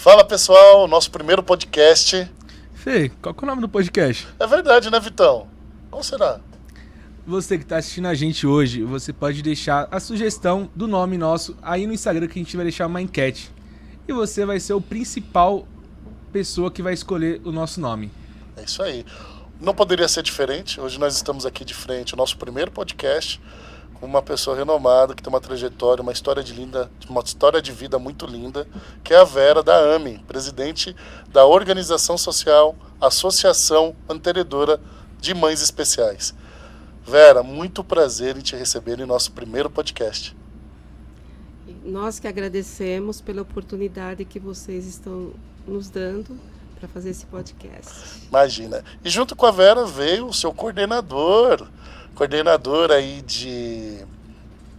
Fala pessoal, nosso primeiro podcast. Fê, qual que é o nome do podcast? É verdade, né, Vitão? Qual será? Você que está assistindo a gente hoje, você pode deixar a sugestão do nome nosso aí no Instagram, que a gente vai deixar uma enquete. E você vai ser o principal pessoa que vai escolher o nosso nome. É isso aí. Não poderia ser diferente. Hoje nós estamos aqui de frente, o nosso primeiro podcast, com uma pessoa renomada, que tem uma trajetória, uma história de vida muito linda, que é a Vera da AME, presidente da Organização Social Associação Mantenedora de Mães Especiais. Vera, muito prazer em te receber em nosso primeiro podcast. Nós que agradecemos pela oportunidade que vocês estão nos dando para fazer esse podcast. Imagina. E junto com a Vera veio o seu coordenador aí de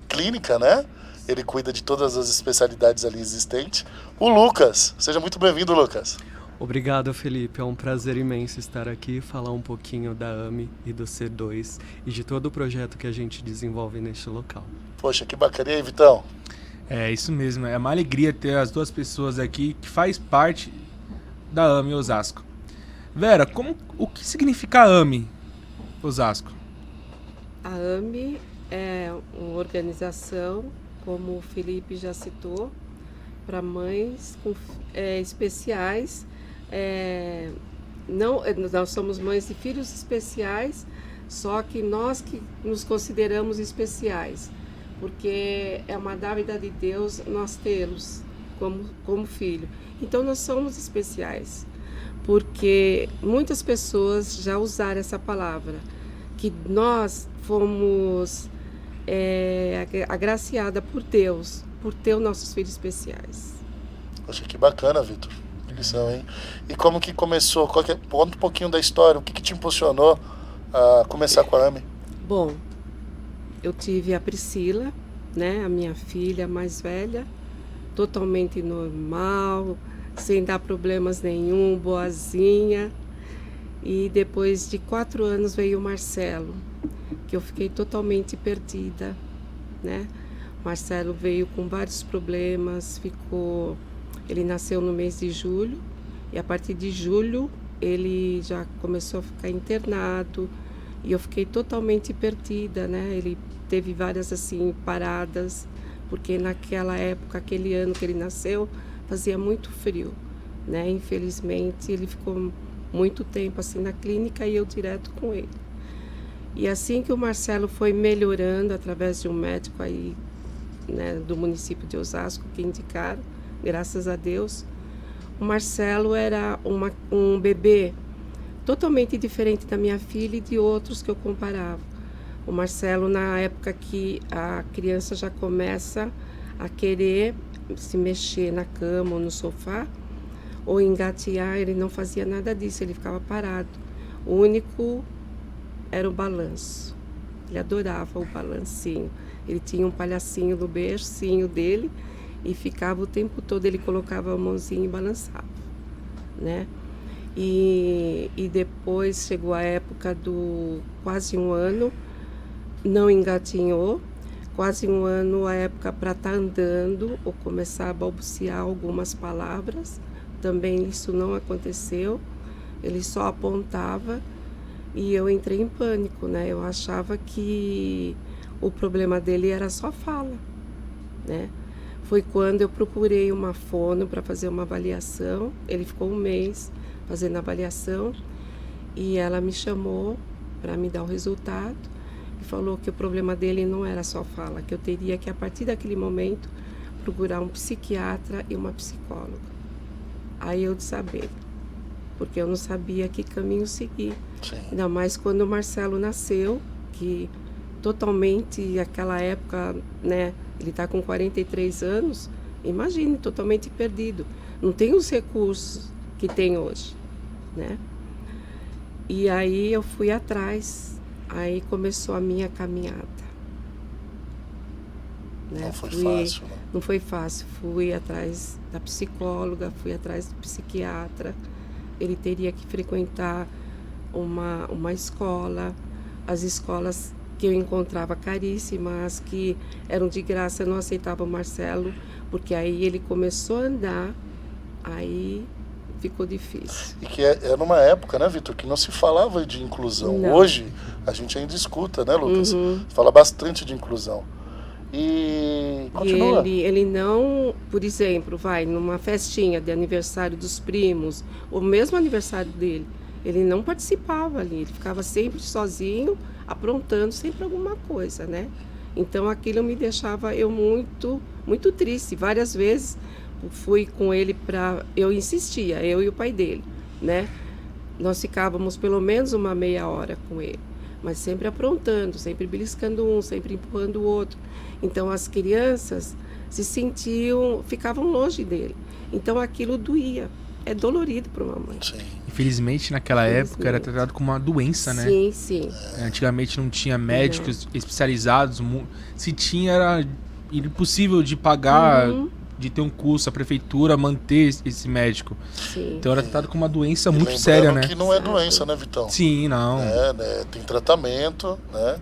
clínica, né? Ele cuida de todas as especialidades ali existentes. O Lucas. Seja muito bem-vindo, Lucas. Obrigado, Felipe. É um prazer imenso estar aqui e falar um pouquinho da AME e do C2 e de todo o projeto que a gente desenvolve neste local. Poxa, que bacana. E aí, Vitão? É isso mesmo, é uma alegria ter as duas pessoas aqui que faz parte da AME Osasco. Vera, o que significa a AME Osasco? A AME é uma organização, como o Felipe já citou, para mães especiais. Nós somos mães de filhos especiais, só que nós que nos consideramos especiais, porque é uma dádiva de Deus nós tê-los como filho. Então nós somos especiais, porque muitas pessoas já usaram essa palavra, que nós fomos agraciada por Deus, por ter os nossos filhos especiais. Poxa, que bacana, Vitor. Que lição, hein? E como que começou? Conta um pouquinho da história. O que te impulsionou a começar com a AME? Bom, eu tive a Priscila, né, a minha filha mais velha, totalmente normal, sem dar problemas nenhum, boazinha. E depois de 4 anos veio o Marcelo, que eu fiquei totalmente perdida, né? Marcelo veio com vários problemas, ele nasceu no mês de julho, e a partir de julho ele já começou a ficar internado, e eu fiquei totalmente perdida, né? Ele teve várias assim paradas, porque naquela época, aquele ano que ele nasceu, fazia muito frio, né? Infelizmente ele ficou muito tempo assim na clínica e eu direto com ele. E assim que o Marcelo foi melhorando, através de um médico aí, né, do município de Osasco, que indicaram, graças a Deus, o Marcelo era um bebê totalmente diferente da minha filha e de outros que eu comparava. O Marcelo, na época que a criança já começa a querer se mexer na cama ou no sofá, ou engatear, ele não fazia nada disso, ele ficava parado. O único era o balanço. Ele adorava o balancinho. Ele tinha um palhacinho no bercinho dele e ficava o tempo todo, ele colocava a mãozinha e balançava, né? E depois chegou a época do quase 1 ano, não engatinhou, quase 1 ano a época para estar andando ou começar a balbuciar algumas palavras. Também isso não aconteceu, ele só apontava e eu entrei em pânico, né? Eu achava que o problema dele era só fala, né? Foi quando eu procurei uma fono para fazer uma avaliação, ele ficou 1 mês fazendo a avaliação e ela me chamou para me dar o resultado e falou que o problema dele não era só fala, que eu teria que, a partir daquele momento, procurar um psiquiatra e uma psicóloga. Aí eu disse saber, porque eu não sabia que caminho seguir. Sim. Ainda mais quando o Marcelo nasceu, que totalmente, aquela época, né, ele está com 43 anos, imagine, totalmente perdido. Não tem os recursos que tem hoje, né? E aí eu fui atrás, aí começou a minha caminhada. Né? Não foi fácil, né? Não foi fácil. Fui atrás da psicóloga, fui atrás do psiquiatra. Ele teria que frequentar uma escola. As escolas que eu encontrava caríssimas, que eram de graça, eu não aceitava o Marcelo, porque aí ele começou a andar, Aí ficou difícil. E que é numa época, né, Vitor, que não se falava de inclusão. Não. Hoje, a gente ainda escuta, né, Lucas? Uhum. Fala bastante de inclusão. E continua. E ele não, por exemplo, vai numa festinha de aniversário dos primos, ou mesmo aniversário dele, ele não participava ali, ele ficava sempre sozinho, aprontando sempre alguma coisa, né? Então aquilo me deixava eu muito, muito triste. Várias vezes fui com ele eu insistia, eu e o pai dele, né? Nós ficávamos pelo menos uma meia hora com ele, mas sempre aprontando, sempre beliscando um, sempre empurrando o outro. Então as crianças ficavam longe dele. Então aquilo doía. É dolorido para uma mãe. Sim. Infelizmente, naquela época, era tratado como uma doença, né? Sim, sim. Antigamente não tinha médicos especializados. Se tinha, era impossível de pagar, de ter um curso, a prefeitura manter esse médico. Sim. Então era tratado como uma doença E muito lembrando séria, né? que não é doença, né, Vitão? Sim, não. Né? Tem tratamento, né?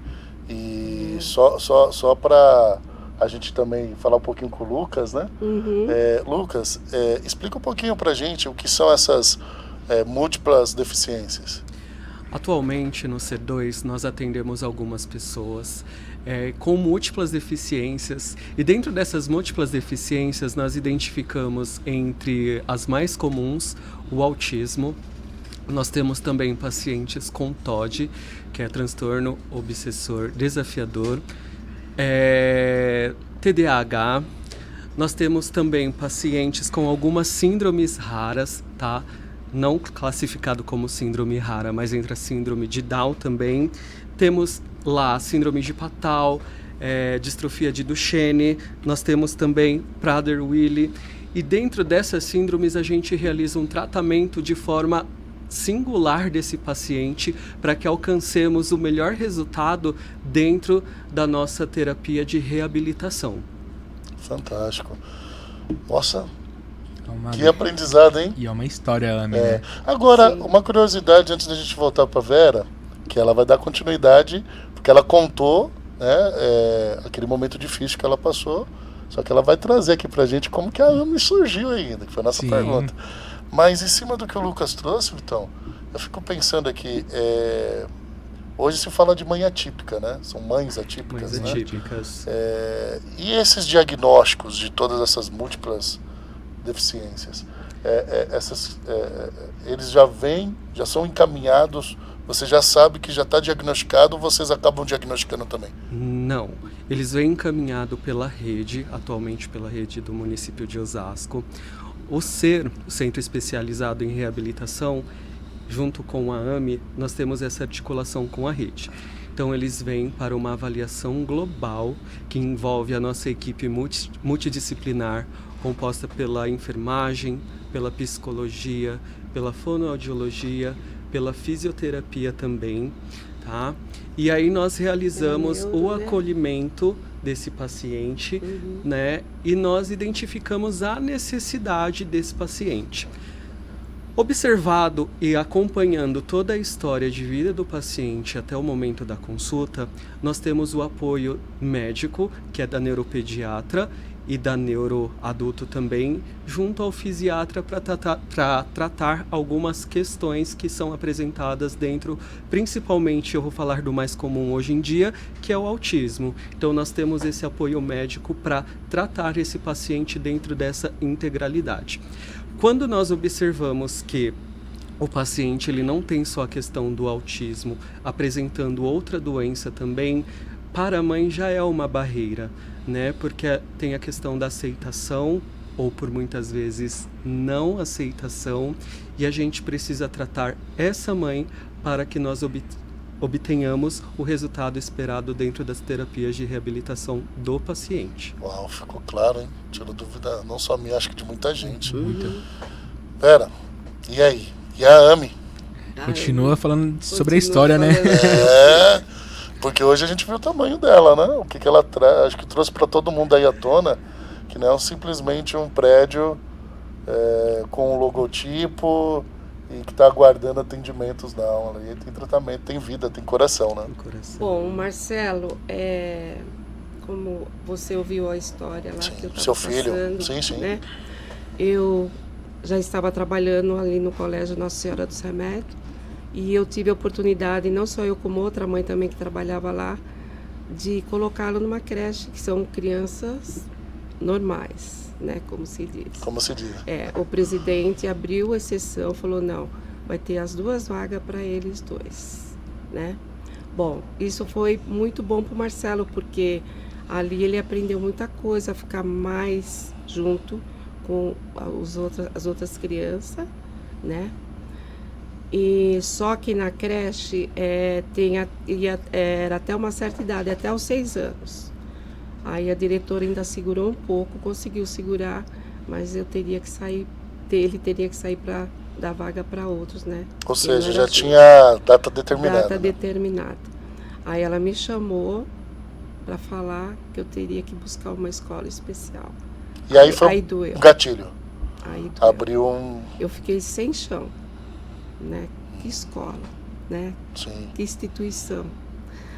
E só para a gente também falar um pouquinho com o Lucas, né? Uhum. Lucas, explica um pouquinho pra gente o que são essas múltiplas deficiências. Atualmente, no C2, nós atendemos algumas pessoas com múltiplas deficiências, e dentro dessas múltiplas deficiências nós identificamos entre as mais comuns o autismo. Nós temos também pacientes com TOD, que é transtorno obsessor desafiador, TDAH. Nós temos também pacientes com algumas síndromes raras, tá? Não classificado como síndrome rara, mas entre a síndrome de Down também. Temos lá síndrome de Patau, distrofia de Duchenne. Nós temos também Prader-Willi. E dentro dessas síndromes a gente realiza um tratamento de forma singular desse paciente para que alcancemos o melhor resultado dentro da nossa terapia de reabilitação. Fantástico. Nossa, Uma... que aprendizado, hein? E é uma história, Ami, né? Agora, Sim. uma curiosidade antes da gente voltar para Vera, que ela vai dar continuidade, porque ela contou, né, aquele momento difícil que ela passou, só que ela vai trazer aqui pra gente como que a AME surgiu ainda, que foi a nossa Sim. pergunta. Mas em cima do que o Lucas trouxe, Vitão, eu fico pensando aqui, hoje se fala de mãe atípica, né? São mães atípicas, Mães né? atípicas. E esses diagnósticos de todas essas múltiplas deficiências, eles já são encaminhados, você já sabe que já está diagnosticado, ou vocês acabam diagnosticando também? Não, eles vêm encaminhado pela rede, atualmente pela rede do município de Osasco. O CER, o Centro Especializado em Reabilitação, junto com a AME, nós temos essa articulação com a rede. Então eles vêm para uma avaliação global que envolve a nossa equipe multidisciplinar, composta pela enfermagem, pela psicologia, pela fonoaudiologia, pela fisioterapia também, tá? E aí nós realizamos o acolhimento desse paciente, né? E nós identificamos a necessidade desse paciente. Observado e acompanhando toda a história de vida do paciente até o momento da consulta, nós temos o apoio médico, que é da neuropediatra e da neuroadulto também, junto ao fisiatra para tratar algumas questões que são apresentadas dentro, principalmente eu vou falar do mais comum hoje em dia, que é o autismo. Então nós temos esse apoio médico para tratar esse paciente dentro dessa integralidade. Quando nós observamos que o paciente ele não tem só a questão do autismo, apresentando outra doença também, para a mãe já é uma barreira, né? Porque tem a questão da aceitação, ou por muitas vezes não aceitação, e a gente precisa tratar essa mãe para que nós obtenhamos o resultado esperado dentro das terapias de reabilitação do paciente. Uau, ficou claro, hein? Tiro dúvida, não só minha, acho que de muita gente. Muita. Pera, e aí? E a AME? Continua falando sobre a história, né? Porque hoje a gente viu o tamanho dela, né? O que ela traz, acho que trouxe para todo mundo aí à tona, que não é simplesmente um prédio com um logotipo e que está aguardando atendimentos, não. Ali tem tratamento, tem vida, tem coração, né? Bom, Marcelo, como você ouviu a história lá Sim, que eu estava seu filho, passando, sim. né? Eu já estava trabalhando ali no Colégio Nossa Senhora dos Remédios, e eu tive a oportunidade, não só eu como outra mãe também que trabalhava lá, de colocá-lo numa creche, que são crianças normais, né, como se diz. Como se diz. O presidente abriu exceção, falou, não, vai ter as 2 vagas para eles 2, né? Bom, isso foi muito bom para o Marcelo, porque ali ele aprendeu muita coisa, a ficar mais junto com as outras crianças, né? E só que na creche era até uma certa idade, até os 6 anos. Aí a diretora ainda segurou um pouco, conseguiu segurar, mas ele teria que sair para dar vaga para outros, né? Ou seja, já tinha data determinada. Data determinada. Aí ela me chamou para falar que eu teria que buscar uma escola especial. E aí foi um gatilho. Aí doeu. Abriu um... Eu fiquei sem chão, né? Que escola, né? Sim. Que instituição.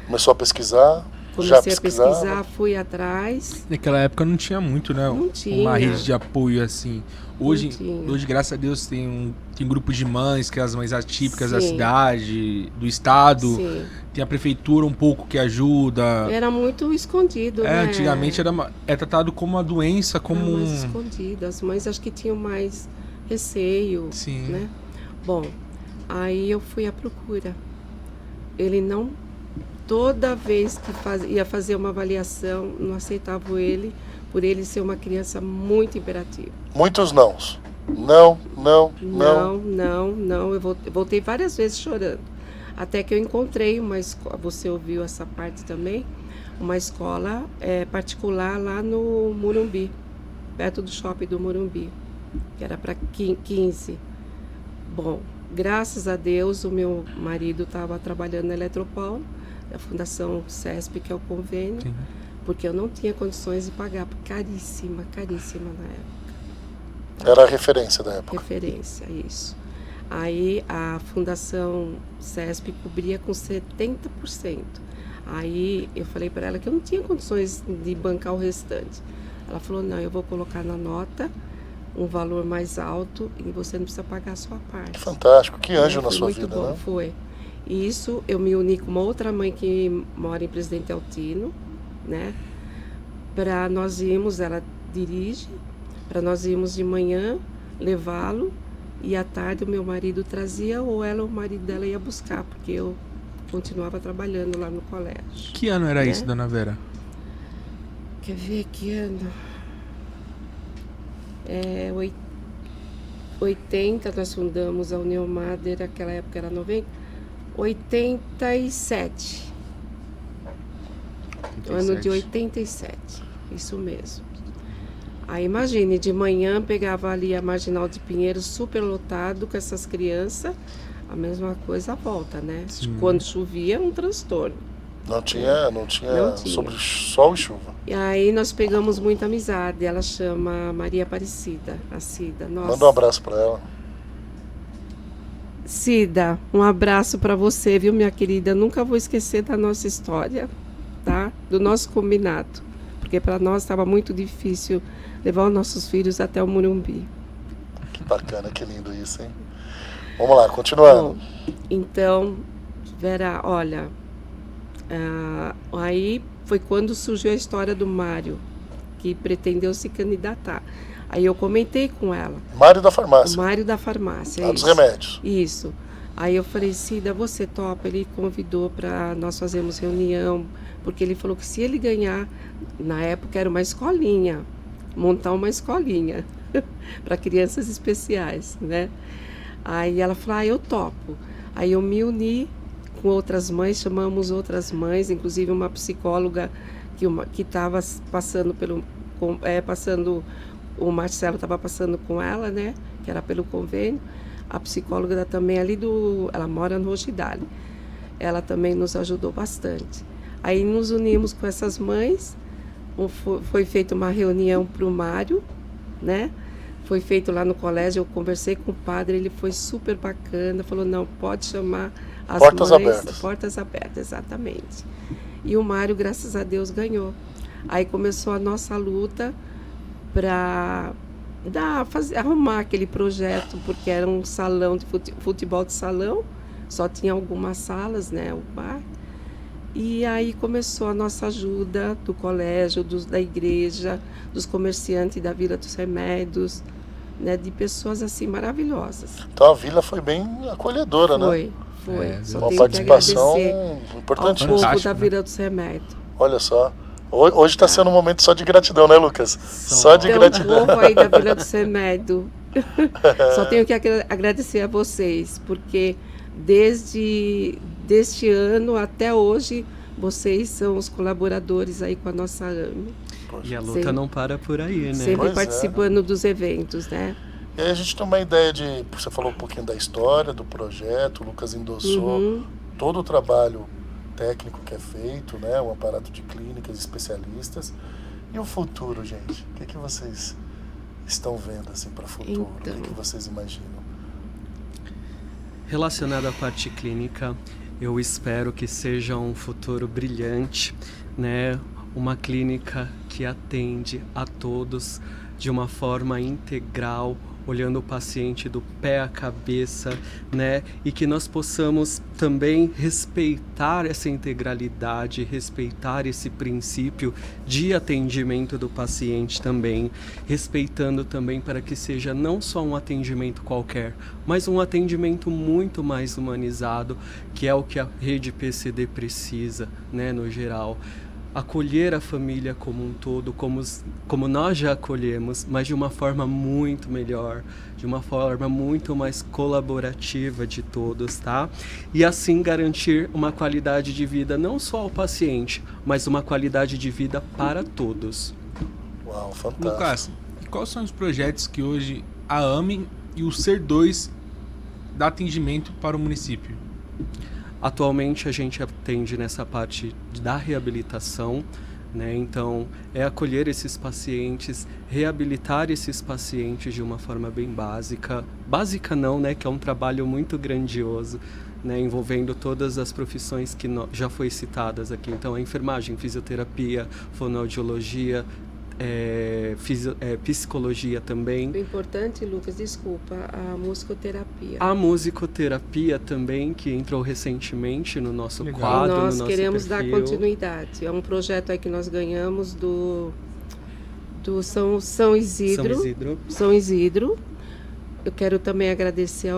Começou a pesquisar? Comecei a pesquisar, fui atrás. Naquela época não tinha muito, né? Não tinha. Uma rede de apoio assim. Hoje, tinha. hoje graças a Deus, tem grupos de mães, que é as mães atípicas da Sim. cidade, do estado. Sim. Tem a prefeitura um pouco que ajuda. Era muito escondido, né? Antigamente era tratado como uma doença, como Era mais escondido. As mães acho que tinham mais receio, Sim. né? Bom, aí eu fui à procura. Ele não... Toda vez que ia fazer uma avaliação, não aceitava ele, por ele ser uma criança muito imperativa. Muitos nãos. Não. Eu voltei várias vezes chorando. Até que eu encontrei uma escola, você ouviu essa parte também, uma escola particular lá no Morumbi, perto do shopping do Morumbi, que era para 15. Bom, graças a Deus, o meu marido estava trabalhando na Eletropaulo, a Fundação CESP, que é o convênio, Sim. porque eu não tinha condições de pagar, caríssima na época. Era a referência da época. Referência, isso. Aí a Fundação CESP cobria com 70%. Aí eu falei para ela que eu não tinha condições de bancar o restante. Ela falou, não, eu vou colocar na nota um valor mais alto e você não precisa pagar a sua parte. Fantástico, que anjo na sua vida, vida, bom, né? Foi. E isso eu me uni com uma outra mãe que mora em Presidente Altino, né? Para nós irmos, ela dirige, para nós irmos de manhã levá-lo e à tarde o meu marido trazia ou ela, o marido dela ia buscar, porque eu continuava trabalhando lá no colégio. Que ano era isso, dona Vera? Quer ver que ano? 80, nós fundamos a União Mater, naquela época era 90. 87. Ano de 87, isso mesmo. Aí imagine, de manhã pegava ali a Marginal de Pinheiro super lotado com essas crianças, a mesma coisa à volta, né? Sim. Quando chovia, um transtorno. Não tinha sobre sol e chuva. E aí nós pegamos muita amizade, ela chama Maria Aparecida, a Cida. Nossa. Manda um abraço para ela. Cida, um abraço para você, viu, minha querida? Nunca vou esquecer da nossa história, tá? Do nosso combinado. Porque para nós estava muito difícil levar os nossos filhos até o Morumbi. Que bacana, que lindo isso, hein? Vamos lá, continuando. Bom, então, Vera, olha, aí foi quando surgiu a história do Mário, que pretendeu se candidatar. Aí eu comentei com ela. Mário da farmácia. O Mário da farmácia, dos remédios. Isso. Aí eu falei, Cida, você topa? Ele convidou para nós fazermos reunião, porque ele falou que se ele ganhar, na época era uma escolinha, montar uma escolinha para crianças especiais, né? Aí ela falou, eu topo. Aí eu me uni com outras mães, chamamos outras mães, inclusive uma psicóloga que estava passando o Marcelo estava passando com ela, né? Que era pelo convênio. A psicóloga também ali ela mora no Rogidale. Ela também nos ajudou bastante. Aí nos unimos com essas mães. Foi feita uma reunião para o Mário, né? Foi feito lá no colégio. Eu conversei com o padre, ele foi super bacana. Falou, não, pode chamar as portas mães. Abertas. Portas abertas, exatamente. E o Mário, graças a Deus, ganhou. Aí começou a nossa luta para arrumar aquele projeto, porque era um salão de futebol de salão, só tinha algumas salas, né, o bar. E aí começou a nossa ajuda do colégio, da igreja, dos comerciantes da Vila dos Remédios, né, de pessoas assim maravilhosas. Então a vila foi bem acolhedora, né? Foi. Só Uma tenho participação que agradecer importante. ao povo Fantástico, da né? Vila dos Remédios. Olha só. Hoje está sendo um momento só de gratidão, né, Lucas? Só de Então, gratidão. o povo aí da Vila do Remédios, só tenho que agradecer a vocês, porque deste ano até hoje, vocês são os colaboradores aí com a nossa AME. E a luta não para por aí, né? Sempre Pois é. participando dos eventos, né? E aí a gente tem uma ideia você falou um pouquinho da história, do projeto, o Lucas endossou todo o trabalho técnico que é feito, né? O aparato de clínicas, especialistas. E o futuro, gente? O que vocês estão vendo assim para o futuro? Então. O que vocês imaginam? Relacionado à parte clínica, eu espero que seja um futuro brilhante, né? Uma clínica que atende a todos de uma forma integral, olhando o paciente do pé à cabeça, né? E que nós possamos também respeitar essa integralidade, respeitar esse princípio de atendimento do paciente também, respeitando também para que seja não só um atendimento qualquer, mas um atendimento muito mais humanizado, que é o que a rede PCD precisa, né, no geral. Acolher a família como um todo, como nós já acolhemos, mas de uma forma muito melhor, de uma forma muito mais colaborativa de todos, tá? E assim garantir uma qualidade de vida não só ao paciente, mas uma qualidade de vida para todos. Uau, fantástico. Lucas, e quais são os projetos que hoje a AME e o SER2 dá atendimento para o município? Atualmente a gente atende nessa parte da reabilitação, né? Então é acolher esses pacientes, reabilitar esses pacientes de uma forma bem básica. Básica não, né? Que é um trabalho muito grandioso, né? Envolvendo todas as profissões que já foi citadas aqui. Então a enfermagem, fisioterapia, fonoaudiologia, psicologia também. O importante, Lucas, desculpa, a musicoterapia. A musicoterapia também, que entrou recentemente no nosso Legal. quadro, E nós no nosso queremos perfil. dar continuidade. É um projeto aí que nós ganhamos do São Isidro. São Isidro. Eu quero também agradecer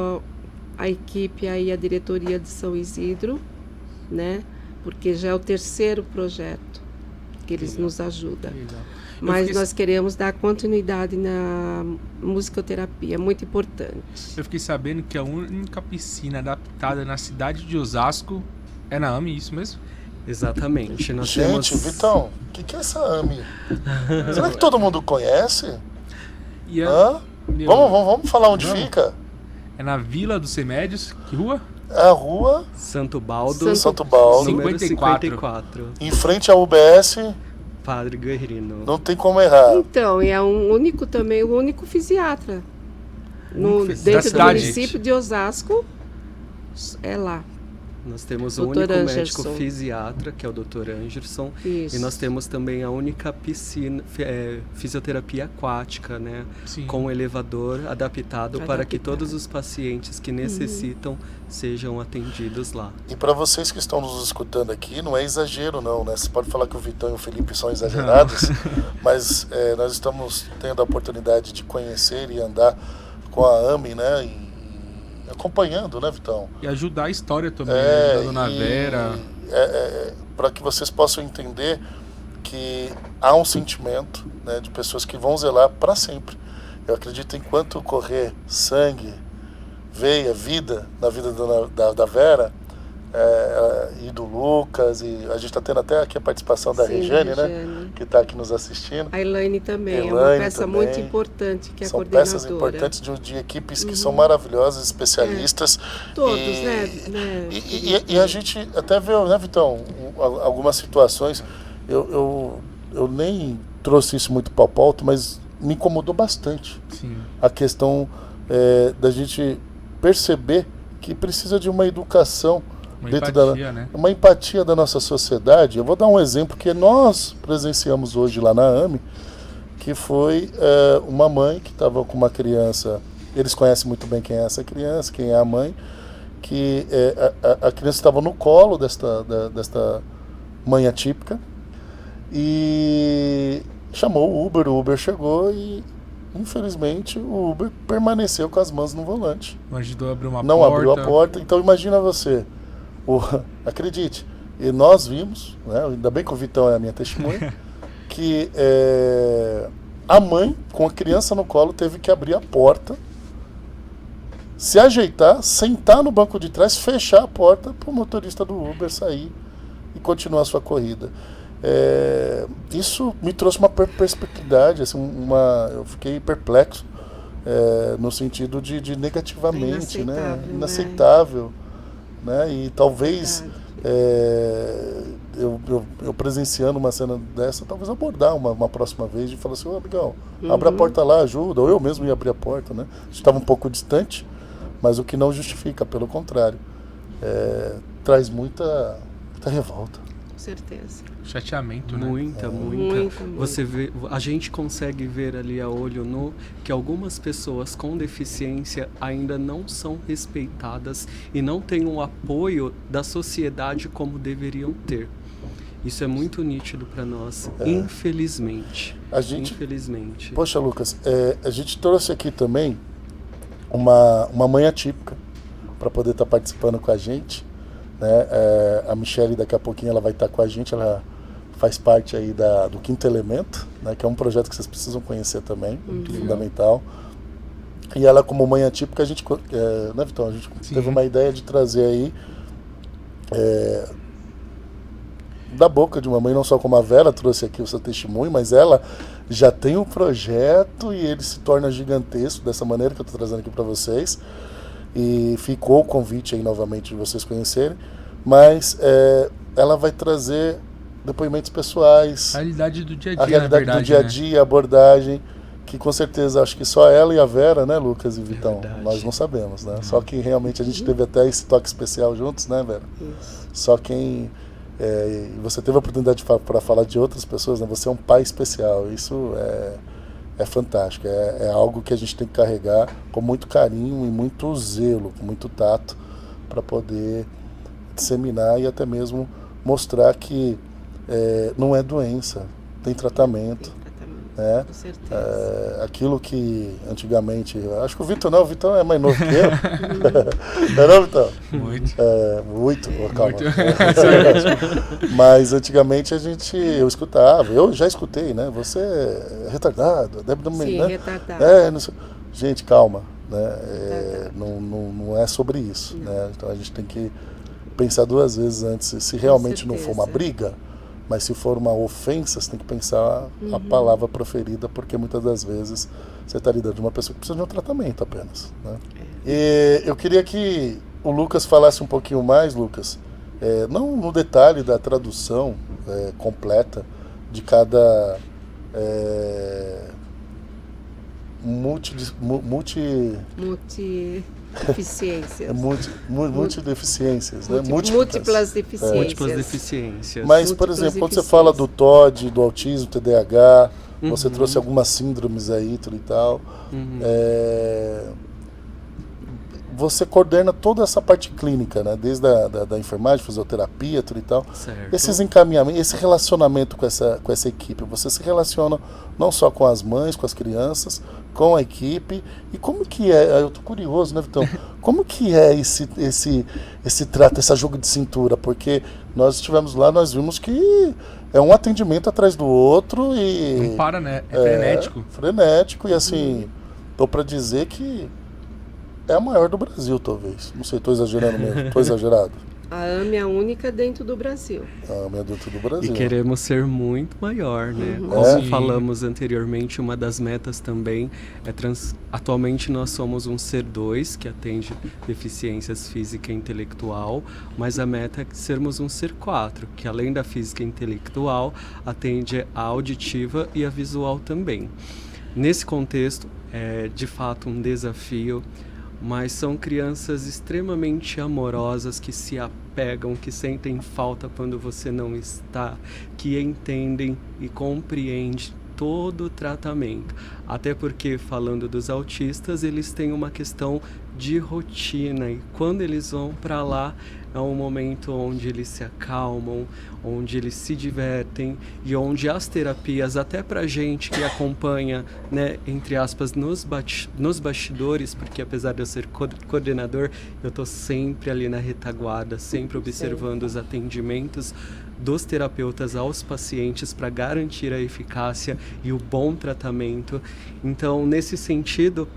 a equipe aí, a diretoria de São Isidro, né? Porque já é o terceiro projeto que eles nos ajudam. Legal. Mas nós queremos dar continuidade na musicoterapia, é muito importante. Eu fiquei sabendo que a única piscina adaptada na cidade de Osasco é na AME, isso mesmo? Exatamente. Nós Gente, temos... Vitão, o que é essa AME? Será que todo mundo conhece? E Hã? Vamos falar onde Vamos. fica? é na Vila dos Remédios. Que rua? É a rua Santo Baldo, Santo Baldo, número 54. 54. em frente à UBS, Padre Guerrino. não tem como errar. Então, e é o único fisiatra Da dentro do cidade. município de Osasco, é lá. Nós temos o Dr. único Anderson. médico fisiatra, que é o Dr. Anderson. Isso. E nós temos também a única piscina, fisioterapia aquática, né? Sim. Com elevador adaptado para que Adaptado. todos os pacientes que necessitam sejam atendidos lá. E para vocês que estão nos escutando aqui, não é exagero não, né? Você pode falar que o Vitão e o Felipe são exagerados, mas nós estamos tendo a oportunidade de conhecer e andar com a AME, né? E acompanhando, né, Vitão? E ajudar a história também, né? Da Dona Vera. Para que vocês possam entender que há um sentimento, né, de pessoas que vão zelar para sempre. Eu acredito enquanto correr sangue, veia, vida na vida da Vera e do Lucas, e a gente está tendo até aqui a participação da Sim, Regiane, né, Regiane. que está aqui nos assistindo. A Elaine também, é uma Elaine peça também. muito importante, que é a São coordenadora. peças importantes de equipes que são maravilhosas, especialistas. Todos, E- né? E a gente até vê, né, Vitão, algumas situações, eu nem trouxe isso muito para a pauta, mas me incomodou bastante Sim. a questão da gente perceber que precisa de uma educação, Uma dentro empatia, né? uma empatia da nossa sociedade. Eu vou dar um exemplo que nós presenciamos hoje lá na AME, que foi uma mãe que estava com uma criança, eles conhecem muito bem quem é essa criança, quem é a mãe, que a criança estava no colo desta mãe atípica e chamou o Uber chegou e infelizmente o Uber permaneceu com as mãos no volante. Não ajudou a abrir uma Não porta. abriu a porta, então imagina você, acredite, e nós vimos, né, ainda bem que o Vitão é a minha testemunha, que a mãe, com a criança no colo, teve que abrir a porta, se ajeitar, sentar no banco de trás, fechar a porta para o motorista do Uber sair e continuar a sua corrida. Isso me trouxe uma perspectividade, assim, eu fiquei perplexo, no sentido de negativamente, né? Inaceitável. Né? E talvez eu presenciando uma cena dessa, talvez abordar uma próxima vez e falar assim, amigão, abre a porta lá, ajuda, ou eu mesmo ia abrir a porta, né? A gente estava um pouco distante, mas o que não justifica, pelo contrário, traz muita revolta. Com certeza. Chateamento, né? Muita. Você vê, a gente consegue ver ali a olho nu que algumas pessoas com deficiência ainda não são respeitadas e não têm um apoio da sociedade como deveriam ter. Isso é muito nítido para nós, infelizmente. Infelizmente. Poxa, Lucas, a gente trouxe aqui também uma mãe atípica para poder estar participando com a gente. Né? A Michele daqui a pouquinho ela vai estar com a gente, ela faz parte aí do Quinto Elemento, né? Que é um projeto que vocês precisam conhecer também, muito fundamental. E ela, como mãe atípica, a gente, né, Vitão, a gente teve uma ideia de trazer aí da boca de uma mãe, não só como a Vera trouxe aqui o seu testemunho, mas ela já tem um projeto e ele se torna gigantesco dessa maneira que eu estou trazendo aqui para vocês. E ficou o convite aí novamente de vocês conhecerem, mas ela vai trazer depoimentos pessoais, A realidade do dia a dia, a realidade na verdade, do dia a né? dia, a abordagem, que com certeza acho que só ela e a Vera, né, Lucas e Vitão, verdade. nós não sabemos, né? Só que realmente a gente teve até esse toque especial juntos, né, Vera? Isso. Só quem você teve a oportunidade para falar de outras pessoas, né? Você é um pai especial, isso é fantástico, é algo que a gente tem que carregar com muito carinho e muito zelo, com muito tato, para poder disseminar e até mesmo mostrar que não é doença, tem tratamento. Né? Com certeza. Aquilo que antigamente, acho que o Vitor é mais novo que eu. Não é não, Vitor? Muito. Muito, calma. Mas antigamente eu escutava, eu já escutei, né? Você é retardado, deve Sim, né? retardado. Gente, calma, né? Não é sobre isso, né? Então a gente tem que pensar duas vezes antes, se realmente não for uma briga, mas se for uma ofensa, você tem que pensar a palavra proferida, porque muitas das vezes você está lidando com uma pessoa que precisa de um tratamento apenas, né? E eu queria que o Lucas falasse um pouquinho mais, Lucas, não no detalhe da tradução completa de cada multideficiências. Multideficiências, né? Múltiplas deficiências. Múltiplas deficiências. Mas, por exemplo, quando você fala do TOD, do autismo, TDAH, você trouxe algumas síndromes aí, tudo e tal. Você coordena toda essa parte clínica, né? Desde da enfermagem, fisioterapia, tudo e tal. Certo. Esses encaminhamentos, esse relacionamento com essa equipe, você se relaciona não só com as mães, com as crianças, com a equipe. E como que eu tô curioso, né, Vitão? Como que é esse trato, esse jogo de cintura? Porque nós estivemos lá, nós vimos que é um atendimento atrás do outro e... Não para, né? É frenético. Frenético e assim, tô para dizer que é a maior do Brasil, talvez. Não sei, estou exagerando mesmo. Estou exagerado. A AME é a única dentro do Brasil. A AME é dentro do Brasil. E queremos ser muito maior, né? Como falamos anteriormente, uma das metas também atualmente nós somos um Ser 2, que atende deficiências física e intelectual, mas a meta é sermos um Ser 4, que além da física e intelectual, atende a auditiva e a visual também. Nesse contexto, é de fato um desafio, mas são crianças extremamente amorosas que se apegam, que sentem falta quando você não está, que entendem e compreendem todo o tratamento. Até porque, falando dos autistas, eles têm uma questão de rotina, e quando eles vão para lá é um momento onde eles se acalmam, onde eles se divertem e onde as terapias, até pra gente que acompanha, né, entre aspas, nos bastidores, porque apesar de eu ser coordenador, eu tô sempre ali na retaguarda, sempre observando os atendimentos dos terapeutas aos pacientes para garantir a eficácia e o bom tratamento. Então, nesse sentido,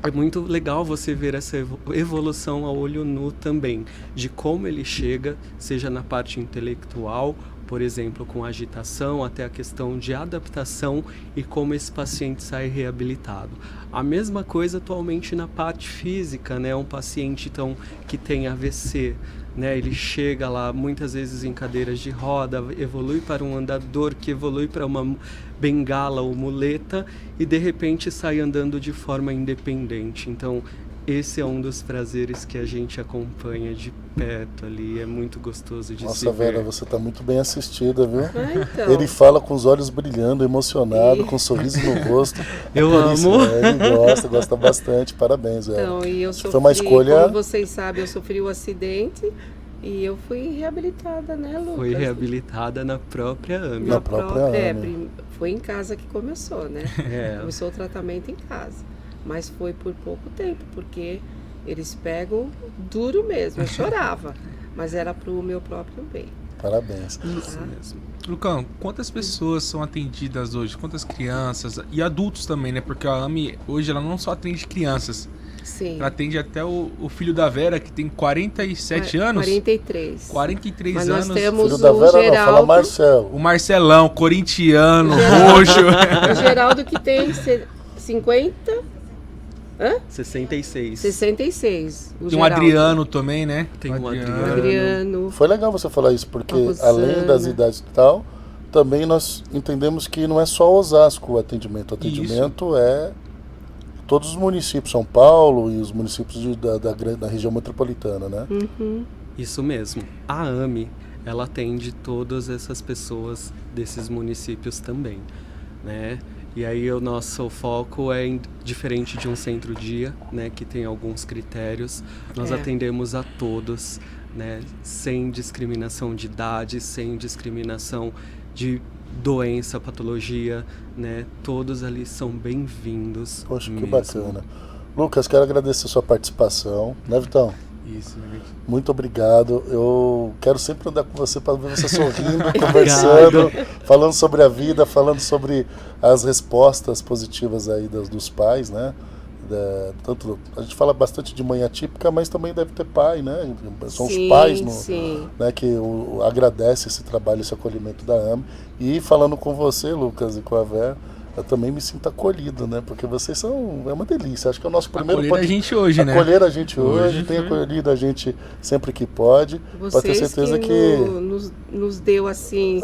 é muito legal você ver essa evolução a olho nu também, de como ele chega, seja na parte intelectual, por exemplo, com agitação, até a questão de adaptação e como esse paciente sai reabilitado. A mesma coisa atualmente na parte física, né? Um paciente então, que tem AVC, né? Ele chega lá muitas vezes em cadeiras de roda, evolui para um andador, que evolui para uma bengala ou muleta e de repente sai andando de forma independente. Então, esse é um dos prazeres que a gente acompanha de perto ali, é muito gostoso de se ver. Nossa, Vera, você está muito bem assistida, viu? Então. Ele fala com os olhos brilhando, emocionado, com um sorriso no rosto. Eu Por amo. isso, ele gosta bastante. Parabéns, Vera. Então, e eu Acho que sofri, foi uma escolha... como vocês sabem, eu sofri um acidente e eu fui reabilitada, né, Lucas? Foi reabilitada na própria AME. Na própria AME. Foi em casa que começou, né? É. Começou o tratamento em casa. Mas foi por pouco tempo, porque eles pegam duro mesmo. Eu chorava, mas era pro meu próprio bem. Parabéns. Isso mesmo. Lucão, quantas pessoas são atendidas hoje? Quantas crianças? E adultos também, né? Porque a AME hoje ela não só atende crianças. Sim. Ela atende até o filho da Vera, que tem 47 anos. 43. 43 Mas anos. nós temos Filho da o Vera não, Geraldo. fala Marcelo. O Marcelão, corintiano, roxo. O Geraldo que tem 50... Hã? 66. 66. O Tem o Geraldo. Adriano também, né? Tem o O Adriano. Foi legal você falar isso, porque A Rosana. além das idades e tal, também nós entendemos que não é só Osasco o atendimento. O atendimento é todos os municípios, São Paulo e os municípios da região metropolitana, né? Uhum. Isso mesmo. A AME, ela atende todas essas pessoas desses municípios também, né? E aí o nosso foco é diferente de um centro-dia, né, que tem alguns critérios. Nós atendemos a todos, né, sem discriminação de idade, sem discriminação de doença, patologia, né? Todos ali são bem-vindos. Poxa, que mesmo. bacana. Lucas, quero agradecer a sua participação, né, Vitão? Isso, né? Muito obrigado. Eu quero sempre andar com você para ver você sorrindo, conversando, falando sobre a vida, falando sobre as respostas positivas aí dos pais, né? Tanto, a gente fala bastante de mãe atípica, mas também deve ter pai, né? São Sim, os pais sim. né, que agradece esse trabalho, esse acolhimento da AME. E falando com você, Lucas, e com a Vera, eu também me sinto acolhido, né? Porque vocês é uma delícia. Acho que é o nosso primeiro Acolher a gente hoje, né? Acolher a gente hoje, tem foi. acolhido a gente sempre que pode. Pode ter Vocês certeza que nos deu assim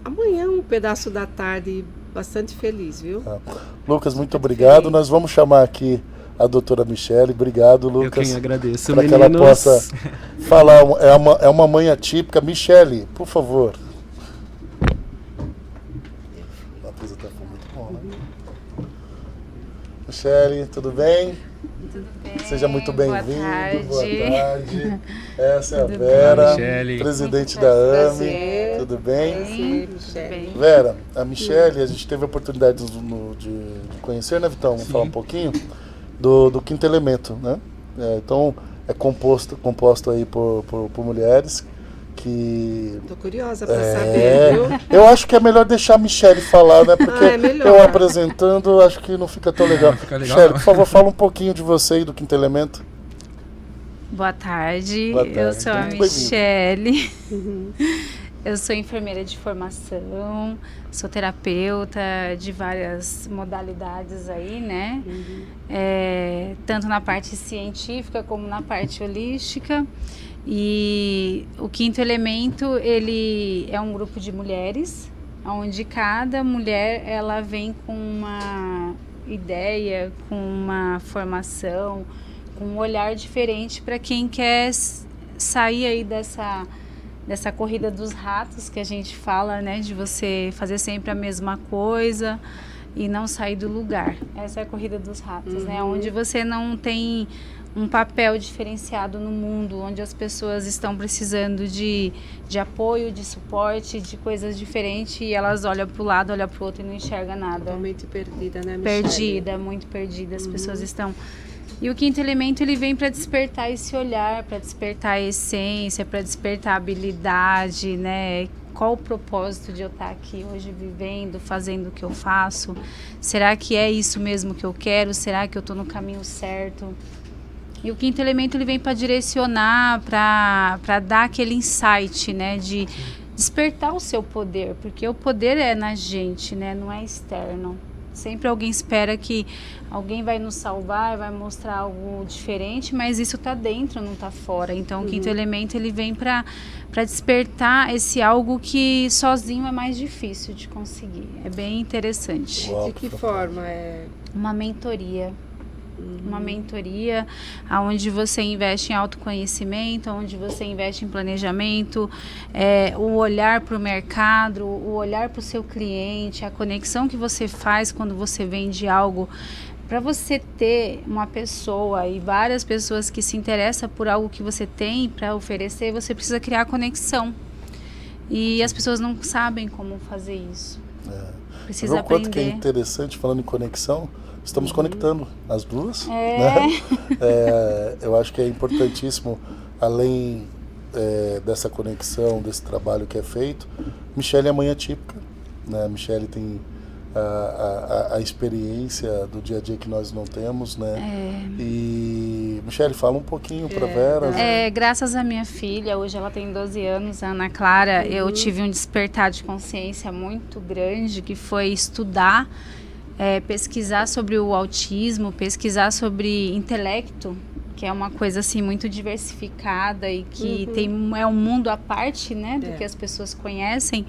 amanhã um pedaço da tarde bastante feliz, viu? Lucas, muito obrigado. Nós vamos chamar aqui a doutora Michele. Obrigado, Eu Lucas. quem agradeço, Para que meninos. ela possa falar. É uma mãe atípica. Michele, por favor. A apresentação foi muito bom, né? Michele, tudo bem? Tudo bem? Seja muito bem-vindo. Boa tarde. Essa é a Tudo Vera, Michele. presidente da AME. Prazer. Tudo bem? Prazer, Tudo Michele. bem? Vera, a Michele, a gente teve a oportunidade de conhecer, né, Vitão? Vamos falar um pouquinho do quinto elemento, né? Então, é composto aí por mulheres que... Tô curiosa para saber, viu? Eu acho que é melhor deixar a Michele falar, né? Porque é melhor. eu apresentando, acho que não fica tão legal. Não fica legal, Michele, não. por favor, fala um pouquinho de você e do quinto elemento. Boa tarde. Boa tarde. Eu sou a Muito bem-vinda. Michele. Eu sou enfermeira de formação, sou terapeuta de várias modalidades aí, né? Tanto na parte científica como na parte holística. E o quinto elemento, ele é um grupo de mulheres, onde cada mulher ela vem com uma ideia, com uma formação, com um olhar diferente para quem quer sair aí dessa corrida dos ratos que a gente fala, né? De você fazer sempre a mesma coisa e não sair do lugar. Essa é a corrida dos ratos, né? Onde você não tem um papel diferenciado no mundo, onde as pessoas estão precisando de apoio, de suporte, de coisas diferentes, e elas olham para o lado, olham para o outro e não enxergam nada. Totalmente perdida, né, Michele? Perdida, muito perdida. As pessoas estão... E o quinto elemento, ele vem para despertar esse olhar, para despertar a essência, para despertar a habilidade, né? Qual o propósito de eu estar aqui hoje vivendo, fazendo o que eu faço? Será que é isso mesmo que eu quero? Será que eu estou no caminho certo? E o quinto elemento, ele vem para direcionar, para dar aquele insight, né? De despertar o seu poder, porque o poder é na gente, né? Não é externo. Sempre alguém espera que alguém vai nos salvar, vai mostrar algo diferente, mas isso está dentro, não está fora. Então, o quinto elemento, ele vem para despertar esse algo que sozinho é mais difícil de conseguir. É bem interessante. Uau, De que forma é? Uma mentoria. Uma mentoria onde você investe em autoconhecimento, onde você investe em planejamento, o olhar para o mercado, o olhar para o seu cliente, a conexão que você faz quando você vende algo. Para você ter uma pessoa e várias pessoas que se interessam por algo que você tem para oferecer, você precisa criar conexão. E as pessoas não sabem como fazer isso. Precisa Viu o quanto aprender. que é interessante, falando em conexão, estamos conectando as duas. É. Né? Eu acho que é importantíssimo, além dessa conexão, desse trabalho que é feito. Michele é mãe atípica, né? Michele tem a experiência do dia a dia que nós não temos, né? E Michele, fala um pouquinho para Vera. Graças à minha filha, hoje ela tem 12 anos, a Ana Clara, eu tive um despertar de consciência muito grande, que foi estudar, pesquisar sobre o autismo, pesquisar sobre intelecto, que é uma coisa assim muito diversificada e que é um mundo à parte, né, do que as pessoas conhecem.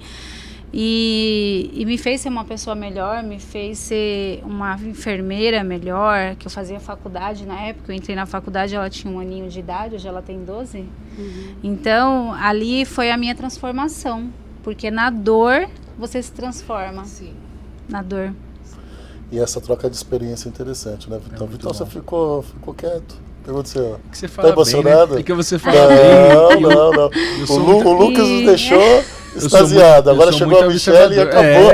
E me fez ser uma pessoa melhor, me fez ser uma enfermeira melhor, que eu fazia faculdade na época. Eu entrei na faculdade, ela tinha 1 aninho de idade, hoje ela tem 12. Então, ali foi a minha transformação, porque na dor você se transforma. Sim. Na dor. E essa troca de experiência é interessante, né, Vitão? Vitão, você ficou quieto. O que aconteceu? Que você fala Tá emocionado? bem, né? Porque você fala bem. Não. sou O Lucas nos deixou Eu sou extasiado. muito- eu Agora sou chegou muito a Michele e acabou.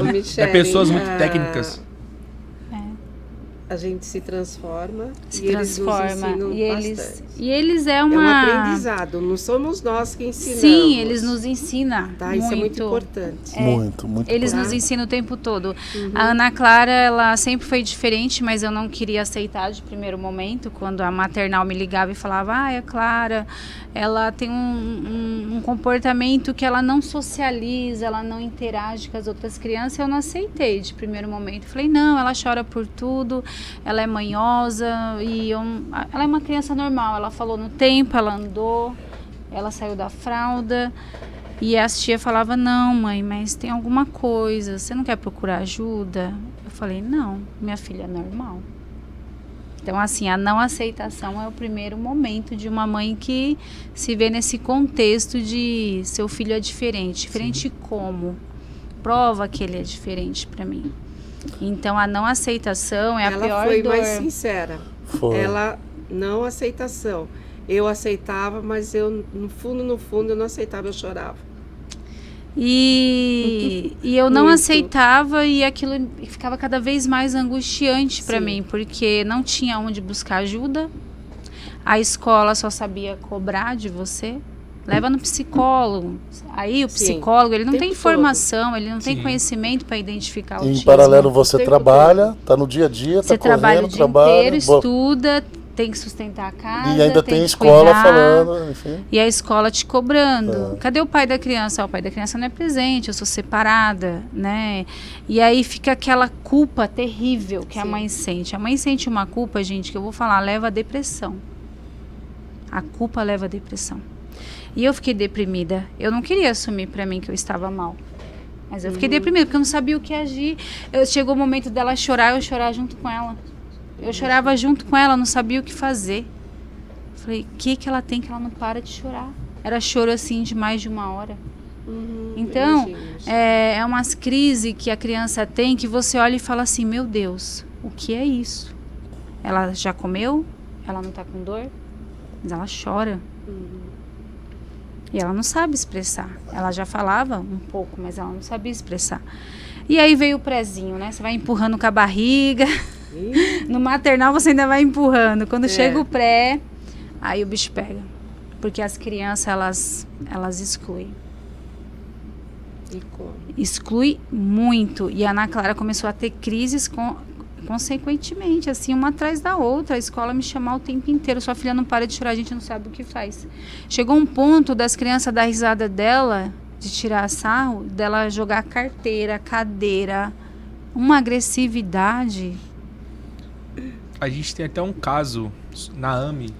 Ô, Michele, pessoas muito técnicas. A gente se transforma Se e eles nos transforma. ensinam E bastante. eles é É um uma... aprendizado, não somos nós que ensinamos. Sim, eles nos ensinam. Tá, isso é muito importante. Muito Eles importante. nos ensinam o tempo todo. A Ana Clara, ela sempre foi diferente, mas eu não queria aceitar de primeiro momento, quando a maternal me ligava e falava, a Clara, ela tem um comportamento que ela não socializa, ela não interage com as outras crianças. Eu não aceitei de primeiro momento. Falei, não, ela chora por tudo, ela é manhosa, e ela é uma criança normal. Ela falou no tempo, ela andou, ela saiu da fralda. E as tia falava, não, mãe, mas tem alguma coisa, você não quer procurar ajuda? Eu falei, não, minha filha é normal. Então, assim, a não aceitação é o primeiro momento de uma mãe que se vê nesse contexto de seu filho é diferente. Diferente como? Prova que ele é diferente para mim. Então, a não aceitação é a pior Ela foi dor. mais sincera. Foi. Ela não aceitação. Eu aceitava, mas eu, no fundo, eu não aceitava, eu chorava. E eu não Muito. aceitava, e aquilo ficava cada vez mais angustiante para Sim. mim, porque não tinha onde buscar ajuda. A escola só sabia cobrar de você. Leva no psicólogo. Aí o Sim. psicólogo, ele não Tempo tem todo. informação, ele não tem Sim. conhecimento para identificar o Em autismo. paralelo você o tempo trabalha, tá no dia a dia, Você tá correndo, trabalha o dia trabalha. inteiro, estuda, tem que sustentar a casa, E ainda tem que escola cuidar. falando, enfim. E a escola te cobrando. É. Cadê o pai da criança? O pai da criança não é presente, eu sou separada, né? E aí fica aquela culpa terrível que a Sim. mãe sente. A mãe sente uma culpa, gente, que eu vou falar, leva à depressão. A culpa leva à depressão. E eu fiquei deprimida. Eu não queria assumir pra mim que eu estava mal. Mas eu fiquei deprimida, porque eu não sabia o que agir. Chegou o momento dela chorar, eu chorar junto com ela. Eu chorava junto com ela, não sabia o que fazer. Falei, o que ela tem que ela não para de chorar? era choro assim de mais de 1 hora. Então, Então, é umas crises que a criança tem que você olha e fala assim, meu Deus, o que é isso? Ela já comeu? Ela não tá com dor? Mas ela chora. E ela não sabe expressar. Ela já falava um pouco, mas ela não sabia expressar. E aí veio o prézinho, né? Você vai empurrando com a barriga. No maternal você ainda vai empurrando. Quando chega o pré, aí o bicho pega. Porque as crianças, elas excluem. E como? Exclui muito. E a Ana Clara começou a ter crises consequentemente, assim, uma atrás da outra. A escola me chamava o tempo inteiro. Sua filha não para de chorar, a gente não sabe o que faz. Chegou um ponto das crianças dar risada dela, de tirar sarro, dela jogar carteira, cadeira, uma agressividade. A gente tem até um caso na AME.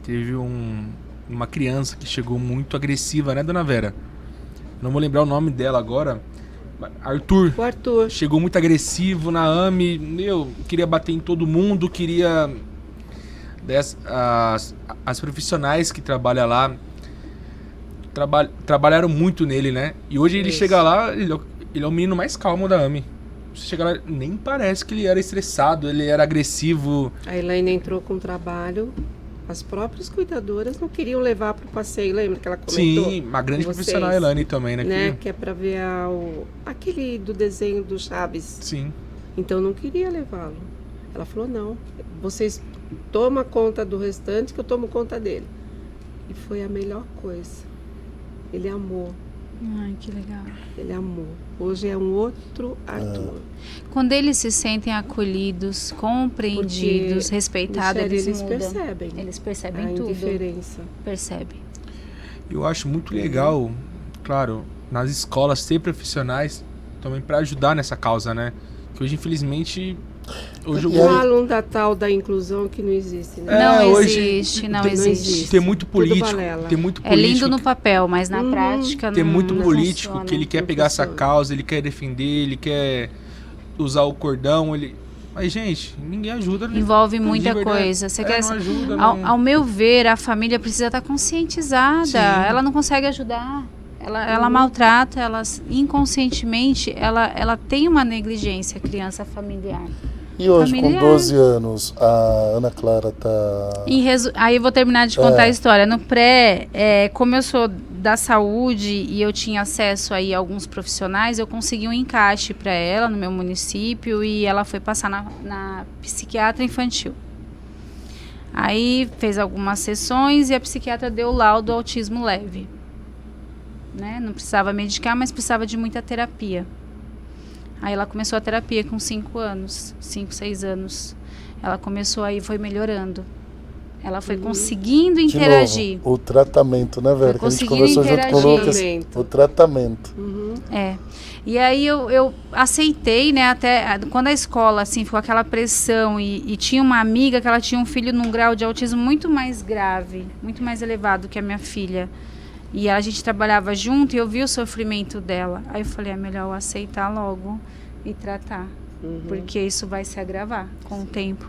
Teve uma criança que chegou muito agressiva, né, dona Vera? Não vou lembrar o nome dela agora. Arthur. O Arthur. Chegou muito agressivo na AME. Queria bater em todo mundo, queria... As profissionais que trabalham lá trabalharam muito nele, né? E hoje ele chega lá, ele é o menino mais calmo da AME. Você chega lá, nem parece que ele era estressado, ele era agressivo. A Elaine entrou com trabalho. As próprias cuidadoras não queriam levar para o passeio, lembra que ela comentou? Sim, uma grande com vocês, profissional, a Elaine também, né? Que é para ver aquele do desenho do Chaves. Sim. Então não queria levá-lo. Ela falou, não, vocês tomam conta do restante que eu tomo conta dele. E foi a melhor coisa. Ele amou. Ai, que legal. Ele amou. Hoje é um outro Arthur. Quando eles se sentem acolhidos, compreendidos, Porque, respeitados, Michele, eles mudam. percebem. Eles percebem A tudo. indiferença. Percebem. Eu acho muito legal, claro, nas escolas ter profissionais também para ajudar nessa causa, né? Que hoje, infelizmente... Falam da tal da inclusão que não existe, né? Não hoje existe, não existe. Tem muito político, balela. É lindo no papel, mas na prática não. Tem muito não político funciona. que ele quer pegar essa causa, ele quer defender, ele quer usar o cordão, Mas, gente, ninguém ajuda. Né? Envolve muita De verdade. coisa. Você quer... não ajuda, ao meu ver, a família precisa estar conscientizada. Sim. Ela não consegue ajudar. Ela maltrata, inconscientemente, ela tem uma negligência, criança familiar. E hoje, familiar. com 12 anos, a Ana Clara tá... Aí eu vou terminar de contar a história. No pré, como eu sou da saúde e eu tinha acesso aí a alguns profissionais, eu consegui um encaixe para ela no meu município e ela foi passar na psiquiatra infantil. Aí fez algumas sessões e a psiquiatra deu o laudo autismo leve. Né? Não precisava medicar, mas precisava de muita terapia. Aí ela começou a terapia com 5 anos, 5, 6 anos. Ela começou aí, foi melhorando. Ela foi conseguindo interagir. De novo, o tratamento, né, Vera? Que a gente conseguindo conversou junto com o Lucas. O tratamento. E aí eu aceitei, né, até quando a escola, assim, ficou aquela pressão e tinha uma amiga que ela tinha um filho num grau de autismo muito mais grave, muito mais elevado que a minha filha. E a gente trabalhava junto e eu vi o sofrimento dela. Aí eu falei, é melhor eu aceitar logo e tratar. Porque isso vai se agravar com o tempo.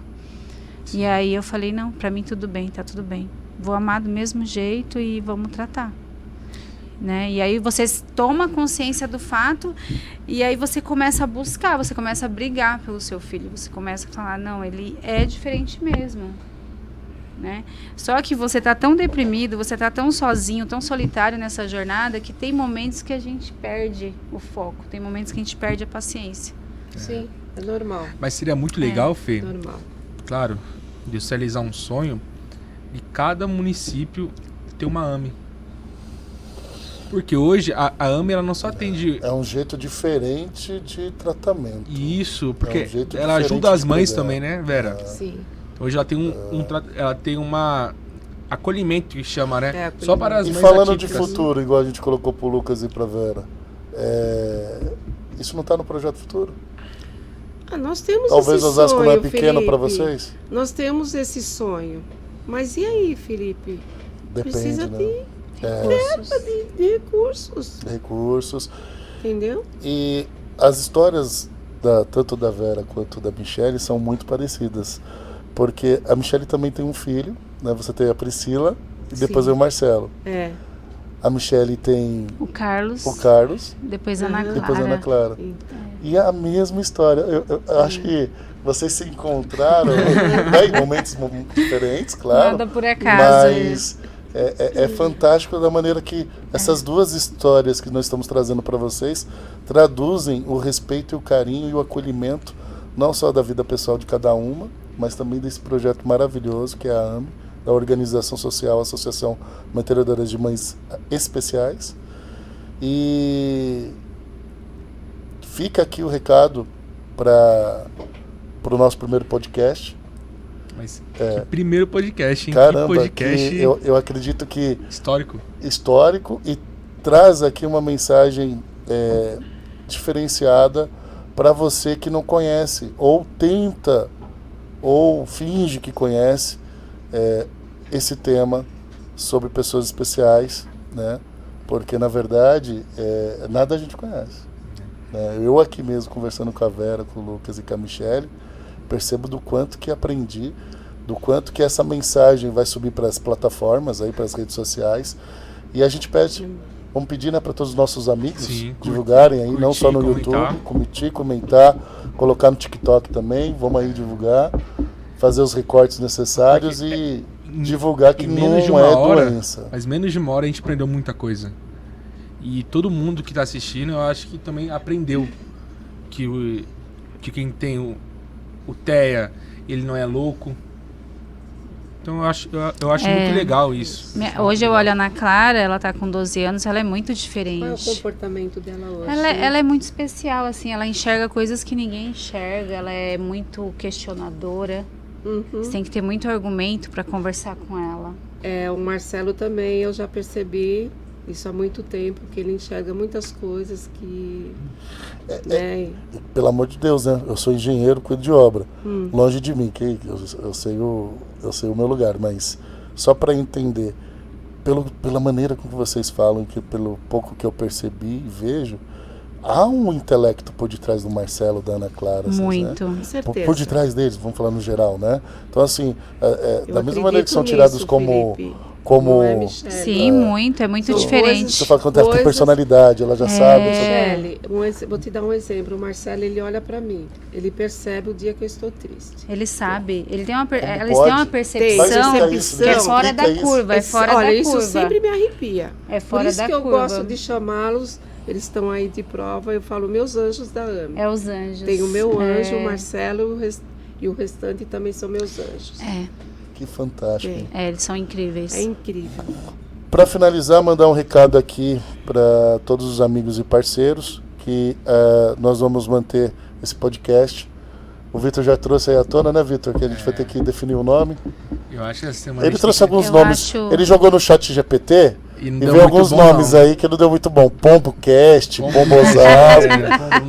E aí eu falei, não, pra mim tudo bem, tá tudo bem. Vou amar do mesmo jeito e vamos tratar. Né? E aí você toma consciência do fato e aí você começa a buscar, você começa a brigar pelo seu filho. Você começa a falar, não, ele é diferente mesmo. Né? Só que você tá tão deprimido, você tá tão sozinho, tão solitário nessa jornada que tem momentos que a gente perde o foco, tem momentos que a gente perde a paciência. Sim, é normal. Mas seria muito legal, Fê, Normal. claro, de se realizar um sonho de cada município ter uma AME. Porque hoje a AME ela não só atende... É um jeito diferente de tratamento. Isso, porque jeito ela diferente ajuda as de mães cuidar. também, né, Vera? Sim. Hoje ela tem ela tem uma acolhimento que chama, né? acolhimento. Só para as E mães falando de atípicas. futuro, igual a gente colocou pro Lucas e pra Vera, isso não tá no projeto futuro? Nós temos Talvez esse Osasco sonho, não é pequeno Felipe. para vocês? Nós temos esse sonho. Mas e aí, Felipe? Depende, Precisa né? de recursos. Recursos. Entendeu? E as histórias tanto da Vera quanto da Michele são muito parecidas. Porque a Michele também tem um filho, né? Você tem a Priscila e depois Sim. vem o Marcelo. A Michele tem O Carlos, o Carlos, depois a Ana Clara. depois a Ana Clara. Então, E a mesma história. Eu acho que vocês se encontraram né, em momentos diferentes, claro. Nada por acaso. Mas é fantástico da maneira que essas duas histórias que nós estamos trazendo para vocês traduzem o respeito e o carinho e o acolhimento, não só da vida pessoal de cada uma, mas também desse projeto maravilhoso que é a AME, da Organização Social Associação Mantenedora de Mães Especiais. E fica aqui o recado para o nosso primeiro podcast. Mas que primeiro podcast, hein? Caramba, que podcast que eu acredito que histórico. E traz aqui uma mensagem diferenciada para você que não conhece, ou tenta, ou finge que conhece esse tema sobre pessoas especiais, né? Porque, na verdade, nada a gente conhece. Né? Eu aqui mesmo, conversando com a Vera, com o Lucas e com a Michele, percebo do quanto que aprendi, do quanto que essa mensagem vai subir para as plataformas, para as redes sociais. E a gente pede, vamos pedir, né, para todos os nossos amigos divulgarem aí, não só no YouTube, comentar, colocar no TikTok também, vamos aí divulgar, fazer os recortes necessários e divulgar que não é doença. Mas menos de uma hora a gente aprendeu muita coisa. E todo mundo que está assistindo, eu acho que também aprendeu que quem tem o TEA, ele não é louco. Então eu acho muito legal isso. Hoje eu olho a Ana Clara, ela tá com 12 anos, ela é muito diferente. qual é o comportamento dela hoje? Ela é muito especial, assim, ela enxerga coisas que ninguém enxerga, ela é muito questionadora. Você tem que ter muito argumento para conversar com ela. O Marcelo também, eu já percebi isso há muito tempo, que ele enxerga muitas coisas que... Pelo amor de Deus, né? Eu sou engenheiro, cuido de obra. Longe de mim, que eu sei o meu lugar, mas só para entender, pela maneira com que vocês falam, que pelo pouco que eu percebi e vejo, há um intelecto por detrás do Marcelo, da Ana Clara. Muito. Né? Com certeza. Por detrás deles, vamos falar no geral, né? Então, assim, da mesma acredito maneira que são nisso, tirados como... Felipe. como... Não é Michele. Sim, muito, é muito São diferente. Você fala quando ela tem personalidade, ela já sabe. Michele, vou te dar um exemplo. O Marcelo, ele olha pra mim. Ele percebe o dia que eu estou triste. Ele sabe, eles têm uma Mas percepção explica que é isso, fora explica da isso. curva, é fora Olha, da isso curva. sempre me arrepia. É fora Por isso da que eu curva. gosto de chamá-los. Eles estão aí de prova. Eu falo meus anjos da AME. É os anjos. Tem o meu anjo, o Marcelo, e o restante também são meus anjos. Que fantástico. Eles são incríveis. É incrível. Para finalizar, mandar um recado aqui para todos os amigos e parceiros que nós vamos manter esse podcast. O Vitor já trouxe aí à tona, né, Vitor? Que a gente vai ter que definir o nome. Eu acho que essa semana Ele trouxe alguns Eu nomes. acho- Ele jogou no chat GPT E e não deu viu muito alguns bom, nomes não. aí que não deu muito bom. PomboCast, Pombo- Pombosasco.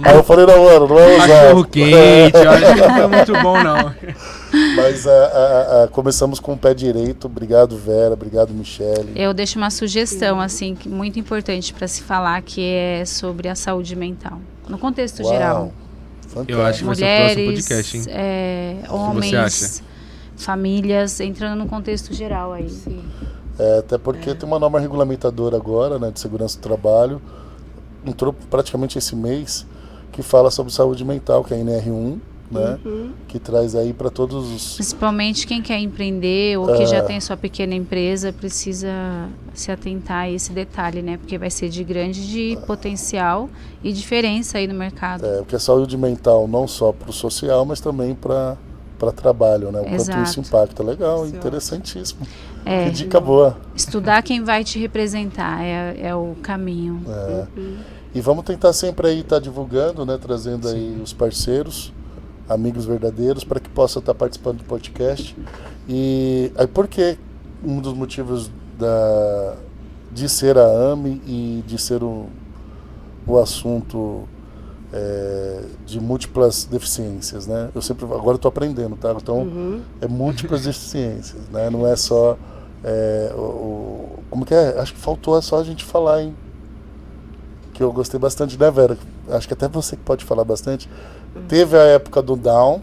Aí eu falei, não, mano, não é Cachorro Osasco. quente, eu acho que não foi muito bom, não. Mas começamos com o pé direito. Obrigado, Vera. Obrigado, Michele. Eu deixo uma sugestão, assim, muito importante para se falar, que é sobre a saúde mental. No contexto geral. Fantástico. Eu acho que vai ser o próximo Mulheres, podcast, hein? você homens, acha? famílias, entrando no contexto geral aí. Sim. Até porque tem uma norma regulamentadora agora, né, de segurança do trabalho, entrou praticamente esse mês, que fala sobre saúde mental, que é a NR1, né, que traz aí para todos os... Principalmente quem quer empreender ou que já tem sua pequena empresa, precisa se atentar a esse detalhe, né? Porque vai ser de grande potencial e diferença aí no mercado. Porque a saúde mental não só para o social, mas também para trabalho, né? O quanto Exato. isso impacta. Legal, Isso é interessantíssimo. Que dica boa. Estudar quem vai te representar é o caminho. E vamos tentar sempre aí estar divulgando, né? Trazendo aí os parceiros, amigos verdadeiros, para que possa estar participando do podcast. E aí porque um dos motivos de ser a AME e de ser o assunto de múltiplas deficiências, né? Agora estou aprendendo, tá? Então é múltiplas deficiências, né? Não é só como que é? Acho que faltou só a gente falar, hein? Que eu gostei bastante, né, Vera? Acho que até você que pode falar bastante. Teve a época do Down,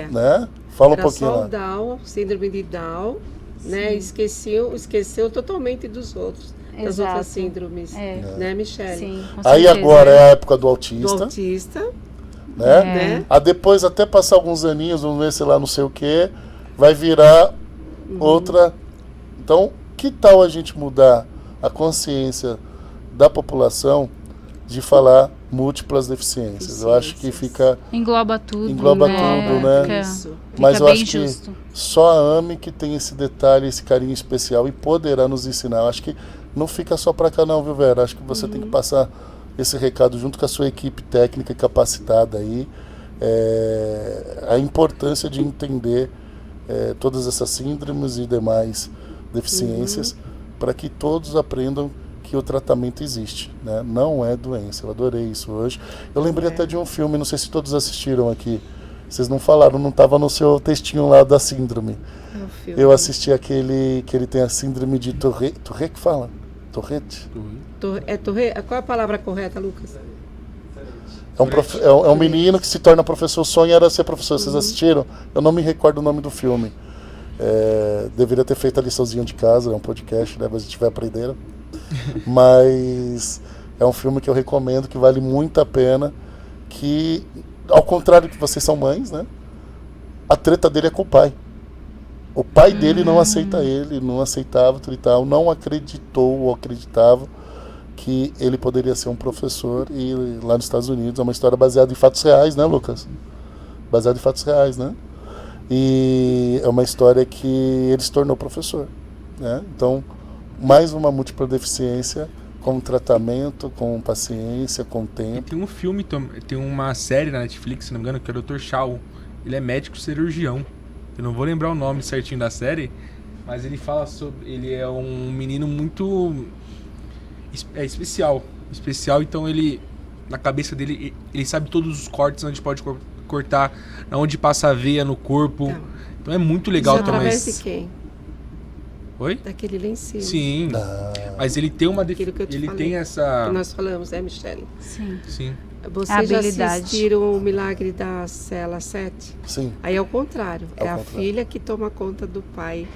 né? Fala um Era pouquinho só lá. o Down, síndrome de Down, né? Esqueceu totalmente dos outros. das Exato. outras síndromes, né, Michele? Sim, com Aí certeza. agora é a época do Do autista, autista, né? né? Aí depois, até passar alguns aninhos, vamos ver, sei lá, não sei o que, vai virar outra. Então, que tal a gente mudar a consciência da população de falar múltiplas deficiências? Eu acho que fica... Engloba tudo, Engloba né? tudo, né? Fica, Isso. Mas fica eu bem acho que justo. só a AME que tem esse detalhe, esse carinho especial e poderá nos ensinar. Eu acho que não fica só para cá não, viu, Vera? Acho que você tem que passar esse recado junto com a sua equipe técnica e capacitada aí. A importância de entender todas essas síndromes e demais deficiências para que todos aprendam que o tratamento existe, né? Não é doença. Eu adorei isso hoje. Eu lembrei até de um filme, não sei se todos assistiram aqui. Vocês não falaram, não estava no seu textinho lá da síndrome. É o filme. Eu assisti aquele que ele tem a síndrome de Tourette. Tourette que fala? Tourette? Qual é a palavra correta, Lucas? É um menino que se torna professor. O sonho era ser professor. Vocês assistiram? Eu não me recordo o nome do filme. Deveria ter feito a liçãozinha de casa. É um podcast, né? Mas a gente vai aprender. Mas é um filme que eu recomendo, que vale muito a pena. Que, ao contrário que vocês são mães, né? A treta dele é com o pai. O pai dele não aceita ele, não aceitava tudo e tal, não acreditou ou acreditava que ele poderia ser um professor. E lá nos Estados Unidos é uma história baseada em fatos reais, né, Lucas? Baseada em fatos reais, né? E é uma história que ele se tornou professor, né? Então, mais uma múltipla deficiência com tratamento, com paciência, com E tempo. tem um filme, tem uma série na Netflix, se não me engano, que é o Dr. Shaw. Ele é médico cirurgião. Eu não vou lembrar o nome certinho da série, mas ele fala sobre... Ele é um menino muito... especial. Especial, então ele... Na cabeça dele, ele sabe todos os cortes onde pode cortar, onde passa a veia no corpo. Tá. Então é muito legal Isso também. através de quem? Oi? Daquele lá em cima. Sim. Mas ele tem uma... Aquilo que eu te Ele falei. tem essa... Que nós falamos, Michele? Sim. Sim. Vocês já Habilidade. assistiram o Milagre da Cela 7? Sim. Aí é o contrário. É o a contrário. filha que toma conta do pai.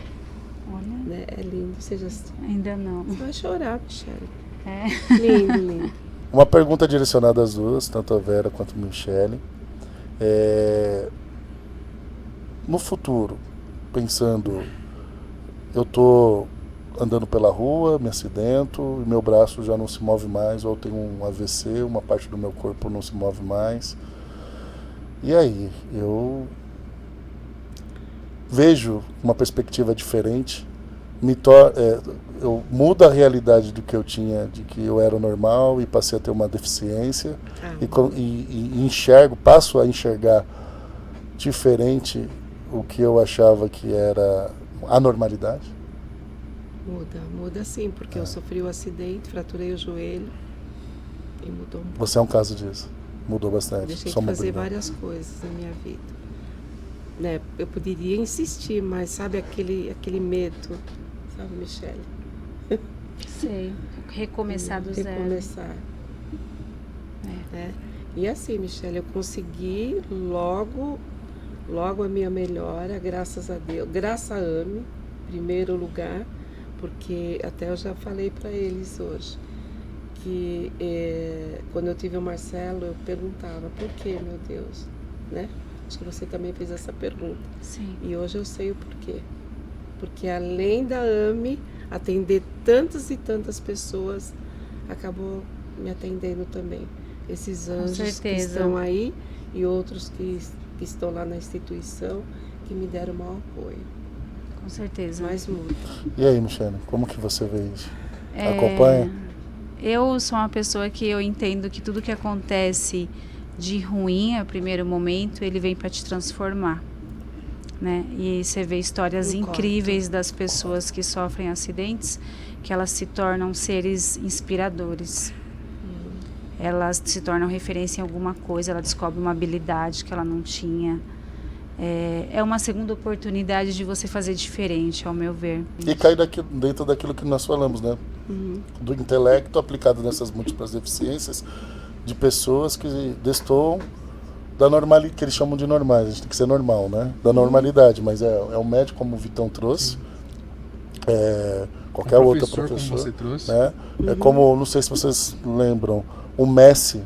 Olha, Né? É lindo. Você já assistiu? ainda não. Você vai chorar, Michele. É. Lindo, lindo. Uma pergunta direcionada às duas, tanto a Vera quanto a Michele. No futuro, pensando, eu estou andando pela rua, me acidento, e meu braço já não se move mais, ou eu tenho um AVC, uma parte do meu corpo não se move mais. E aí, eu vejo uma perspectiva diferente, eu mudo a realidade do que eu tinha, de que eu era normal e passei a ter uma deficiência, e passo a enxergar diferente o que eu achava que era a normalidade. Muda sim, porque eu sofri um acidente, fraturei o joelho e mudou muito. Você é um caso disso. Mudou bastante. Deixei Sua de fazer mobilidade. várias coisas na minha vida. Né? Eu poderia insistir, mas sabe aquele medo, sabe, Michele? Sei. Recomeçar do zero. Recomeçar. Né? E assim, Michele, eu consegui logo a minha melhora, graças a Deus, graças a AME, em primeiro lugar, porque até eu já falei para eles hoje, que quando eu tive o Marcelo, eu perguntava, por que, meu Deus? Né? Acho que você também fez essa pergunta. Sim. E hoje eu sei o porquê. Porque além da AME atender tantas e tantas pessoas, acabou me atendendo também. Esses anjos que certeza. estão aí e outros que estão lá na instituição, que me deram o maior apoio. Com certeza. Mas muda. E aí, Michele, como que você vê isso? É, Acompanha? Eu sou uma pessoa que eu entendo que tudo que acontece de ruim a primeiro momento, ele vem para te transformar, né? E você vê histórias Concordo. incríveis das pessoas que sofrem acidentes, que elas se tornam seres inspiradores. Elas se tornam referência em alguma coisa, ela descobre uma habilidade que ela não tinha. É uma segunda oportunidade de você fazer diferente, ao meu ver. E cai dentro daquilo que nós falamos, né? Do intelecto aplicado nessas múltiplas deficiências, de pessoas que destoam da normalidade, que eles chamam de normais. A gente tem que ser normal, né? Da normalidade, mas é um médico, como o Vitão trouxe, qualquer outra professor, professor, como você trouxe. né? É como, não sei se vocês lembram, o Messi,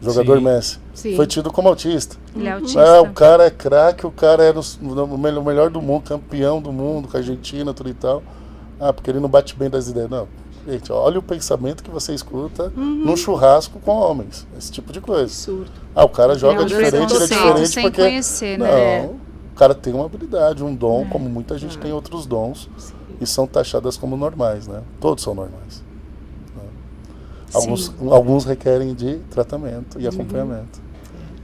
o jogador Sim. Messi, Sim. foi tido como autista. Ele é autista. Ah, o cara é craque, o cara era o melhor do mundo, campeão do mundo, com a Argentina, tudo e tal. Ah, porque ele não bate bem das ideias. Não, gente, olha o pensamento que você escuta num churrasco com homens, esse tipo de coisa. Absurdo. Ah, o cara joga Não, diferente, ele é preconceito, diferente sem porque... conhecer, Não, né? o cara tem uma habilidade, um dom, como muita gente tem outros dons, Sim. e são taxadas como normais, né? Todos são normais. Né? Sim. Alguns requerem de tratamento e acompanhamento.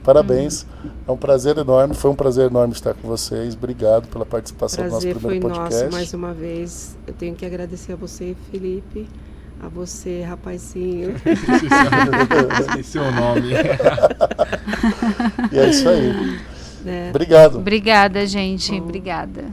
Parabéns, é um prazer enorme, foi um prazer enorme estar com vocês. Obrigado pela participação do nosso Prazer foi primeiro podcast. nosso mais uma vez. Eu tenho que agradecer a você, Felipe, a você, rapazinho. Esqueci o nome. E é isso aí. Né? Obrigado. Obrigada, gente. Obrigada.